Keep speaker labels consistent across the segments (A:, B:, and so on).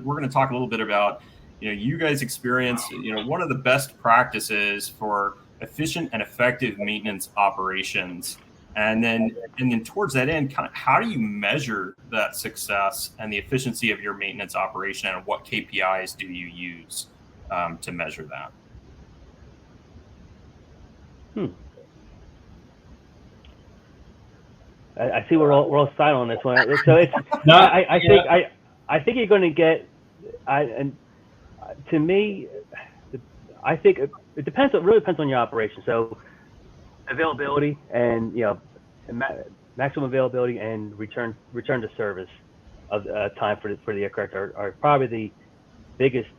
A: we're going to talk a little bit about, you guys experience, one of the best practices for efficient and effective maintenance operations. And then towards that end, kind of how do you measure that success and the efficiency of your maintenance operation, and what KPIs do you use to measure that?
B: I see we're all silent on this one. So it's I think you're going to get. To me, I think it depends. It really depends on your operation. So availability and maximum availability and return to service of time for the aircraft are probably the biggest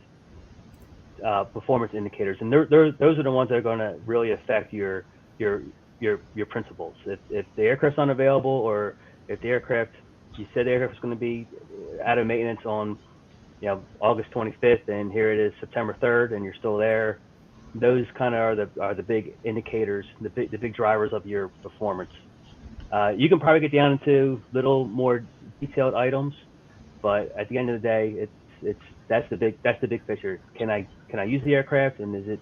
B: performance indicators, and those are the ones that are going to really affect your principles. If the aircraft's unavailable, or if the aircraft, you said the aircraft is going to be out of maintenance on August 25th, and here it is September 3rd, and you're still there, those kind of are the big indicators, the big drivers of your performance. You can probably get down into little more detailed items, but at the end of the day, that's the big picture. Can I use the aircraft, and is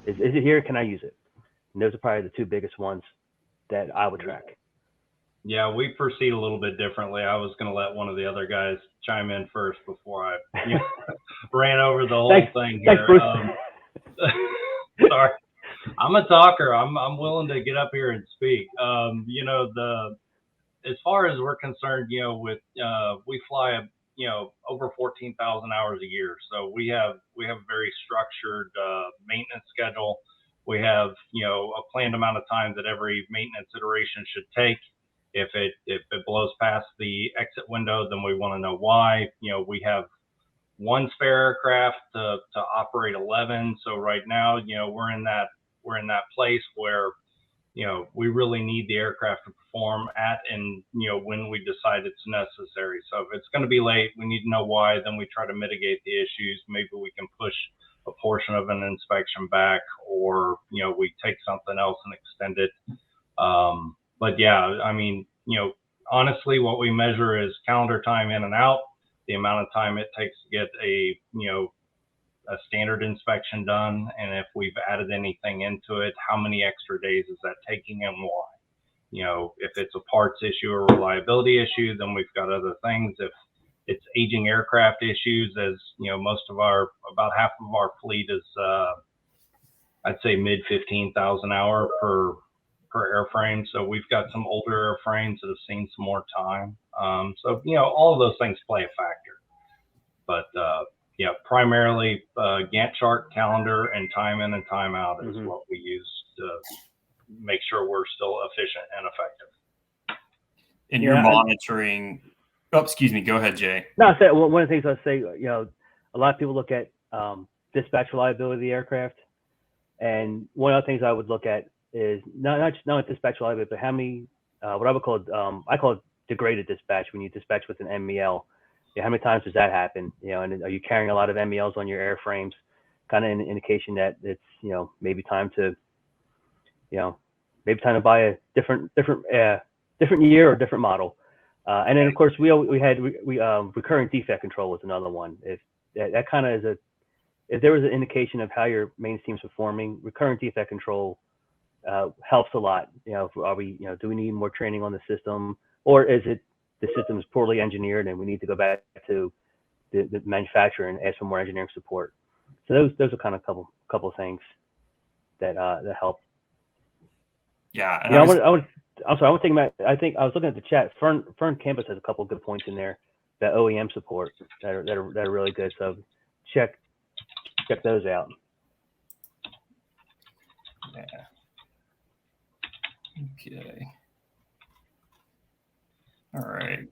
B: it here? Can I use it? And those are probably the two biggest ones that I would track.
C: Yeah, we proceed a little bit differently. I was going to let one of the other guys chime in first before I ran over the whole thing here.
B: Thanks, Bruce.
C: Sorry, I'm a talker. I'm willing to get up here and speak. As far as we're concerned, we fly over 14,000 hours a year, so we have a very structured maintenance schedule. We have a planned amount of time that every maintenance iteration should take. If it blows past the exit window, then we want to know why. We have one spare aircraft to operate 11. So right now, we're in that place where we really need the aircraft to perform at and when we decide it's necessary. So if it's going to be late, we need to know why. Then we try to mitigate the issues. Maybe we can push a portion of an inspection back, or we take something else and extend it. But yeah, I mean, honestly, what we measure is calendar time in and out, the amount of time it takes to get a standard inspection done, and if we've added anything into it, how many extra days is that taking and why? If it's a parts issue or reliability issue, then we've got other things. If it's aging aircraft issues, as about half of our fleet is, I'd say mid 15,000 hour per airframe. So we've got some older airframes that have seen some more time. So all of those things play a factor. But primarily Gantt chart, calendar, and time in and time out is what we use to make sure we're still efficient and effective.
A: And you're monitoring. Oh, excuse me. Go ahead, Jay.
B: No, I said one of the things I say. A lot of people look at dispatch reliability of the aircraft, and one of the things I would look at is not dispatch reliability, but how many what I would call I call it degraded dispatch, when you dispatch with an MEL. How many times does that happen? And are you carrying a lot of MELs on your airframes? Kind of an indication that it's maybe time to buy a different year or different model. And then of course we had recurring defect control was another one. If that kind of is if there was an indication of how your main team's performing, recurring defect control helps a lot. Are we do we need more training on the system, or is it the system is poorly engineered and we need to go back to the manufacturer and ask for more engineering support? So those are kind of couple of things that help.
A: Yeah.
B: I'm sorry. I want to think about. I think I was looking at the chat. Fern Campus has a couple of good points in there. That OEM support that are really good. So check those out.
A: Yeah. Okay. All right.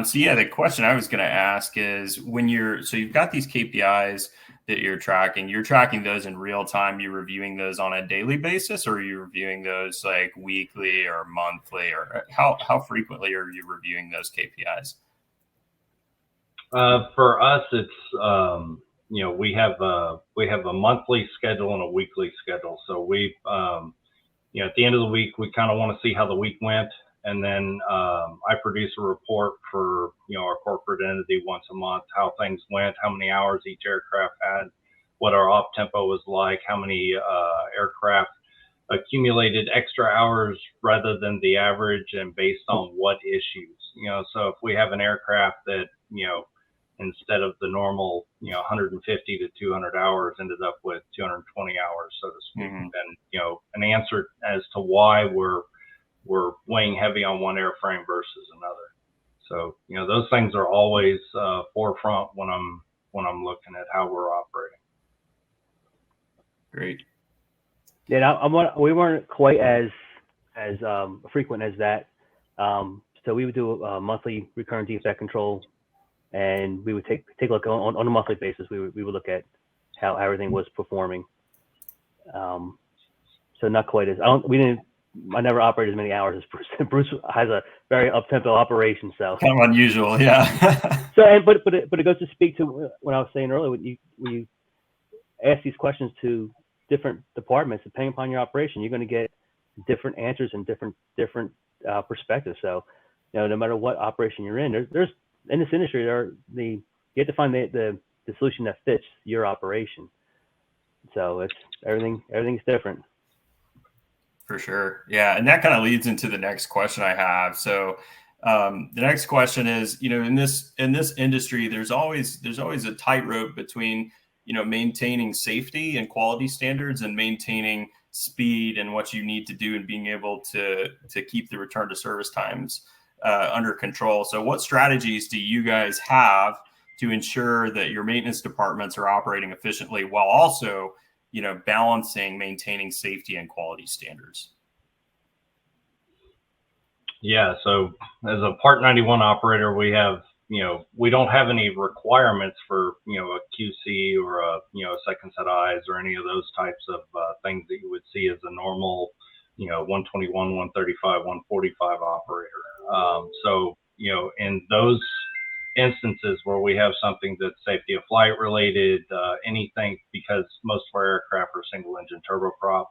A: So the question I was going to ask is, so you've got these KPIs that you're tracking those in real time. You're reviewing those on a daily basis, or are you reviewing those like weekly or monthly, or how frequently are you reviewing those KPIs?
C: For us, it's, we have a monthly schedule and a weekly schedule. So we, at the end of the week, we kind of want to see how the week went. And then I produce a report for our corporate entity once a month, how things went, how many hours each aircraft had, what our op tempo was like, how many aircraft accumulated extra hours rather than the average, and based on what issues. So if we have an aircraft that instead of the normal 150 to 200 hours ended up with 220 hours, so to speak, then an answer as to why we're weighing heavy on one airframe versus another. So those things are always forefront when I'm looking at how we're operating.
A: Great.
B: Yeah, we weren't quite as frequent as that. So we would do a monthly recurrent defect control, and we would take a look on a monthly basis. We would look at how everything was performing. So not quite as I never operated as many hours as Bruce. Bruce has a very up-tempo operation, so
A: kind of unusual, yeah.
B: but it goes to speak to what I was saying earlier. When you ask these questions to different departments, depending upon your operation, you're going to get different answers and different perspectives. So, no matter what operation you're in, there's in this industry, you have to find the solution that fits your operation. So everything's different.
A: For sure. Yeah. And that kind of leads into the next question I have. So the next question is, in this industry, there's always a tightrope between, maintaining safety and quality standards and maintaining speed and what you need to do and being able to keep the return to service times under control. So what strategies do you guys have to ensure that your maintenance departments are operating efficiently while also balancing maintaining safety and quality standards?
C: Yeah, so as a Part 91 operator, we have, we don't have any requirements for, a QC or a second set eyes or any of those types of things that you would see as a normal, 121, 135, 145 operator. So, in those instances where we have something that's safety of flight related, anything, because most of our aircraft are single engine turboprop,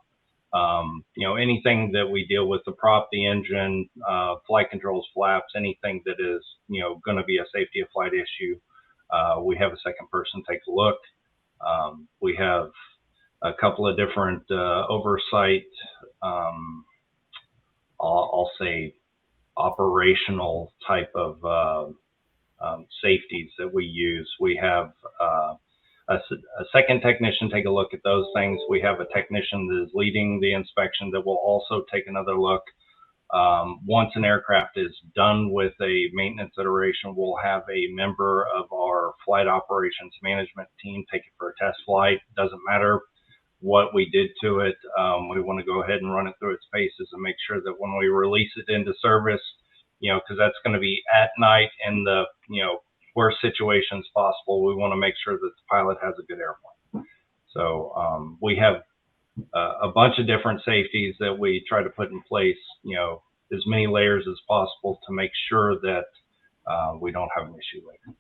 C: anything that we deal with the prop, the engine, flight controls, flaps, anything that is, going to be a safety of flight issue, we have a second person take a look. We have a couple of different oversight, I'll say operational type of safeties that we use. We have a second technician take a look at those things. We have a technician that is leading the inspection that will also take another look. Once an aircraft is done with a maintenance iteration, we'll have a member of our flight operations management team take it for a test flight. Doesn't matter what we did to it. We want to go ahead and run it through its paces and make sure that when we release it into service, because that's going to be at night in the, worst situations possible, we want to make sure that the pilot has a good airplane. So we have a bunch of different safeties that we try to put in place, as many layers as possible to make sure that we don't have an issue later.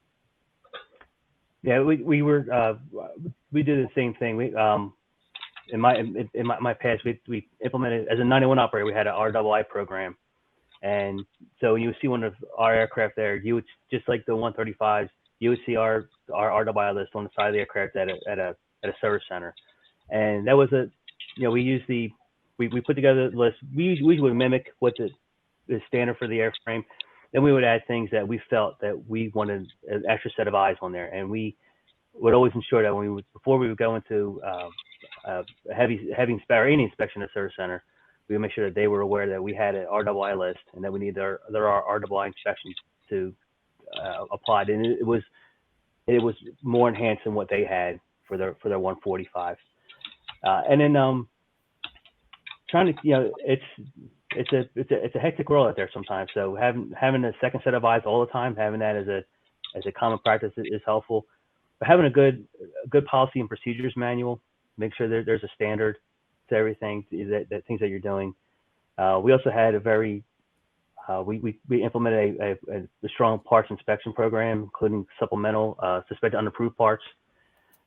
B: Yeah, we did the same thing. We in my past, we implemented, as a 91 operator, we had an RII program. And so when you see one of our aircraft there, you would, just like the 135s, you would see our RII list on the side of the aircraft at a service center. And that was we put together the list. We usually would mimic what the standard for the airframe. Then we would add things that we felt that we wanted an extra set of eyes on there. And we would always ensure that before we would go into a heavy inspection, any inspection at the service center, we would make sure that they were aware that we had an RII list and that we need their RII inspections to applied. And it was more enhanced than what they had for their 145. And then trying to, it's a hectic world out there sometimes. So having a second set of eyes all the time, having that as a common practice is helpful. But having a good policy and procedures manual, make sure that there's a standard to everything, that things that you're doing. We also had we implemented a strong parts inspection program, including supplemental suspected unapproved parts,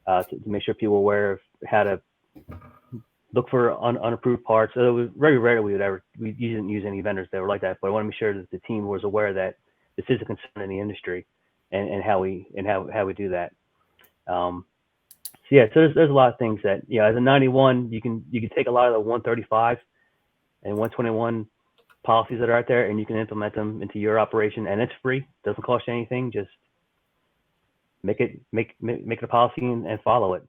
B: to make sure people were aware of how to look for unapproved parts. So it was very rarely we didn't use any vendors that were like that. But I want to make sure that the team was aware that this is a concern in the industry, and how we do that. So yeah, so there's a lot of things that, as a 91, you can take a lot of the 135 and 121 policies that are out there, and you can implement them into your operation, and it's free. Doesn't cost you anything. Just make it a policy and follow it.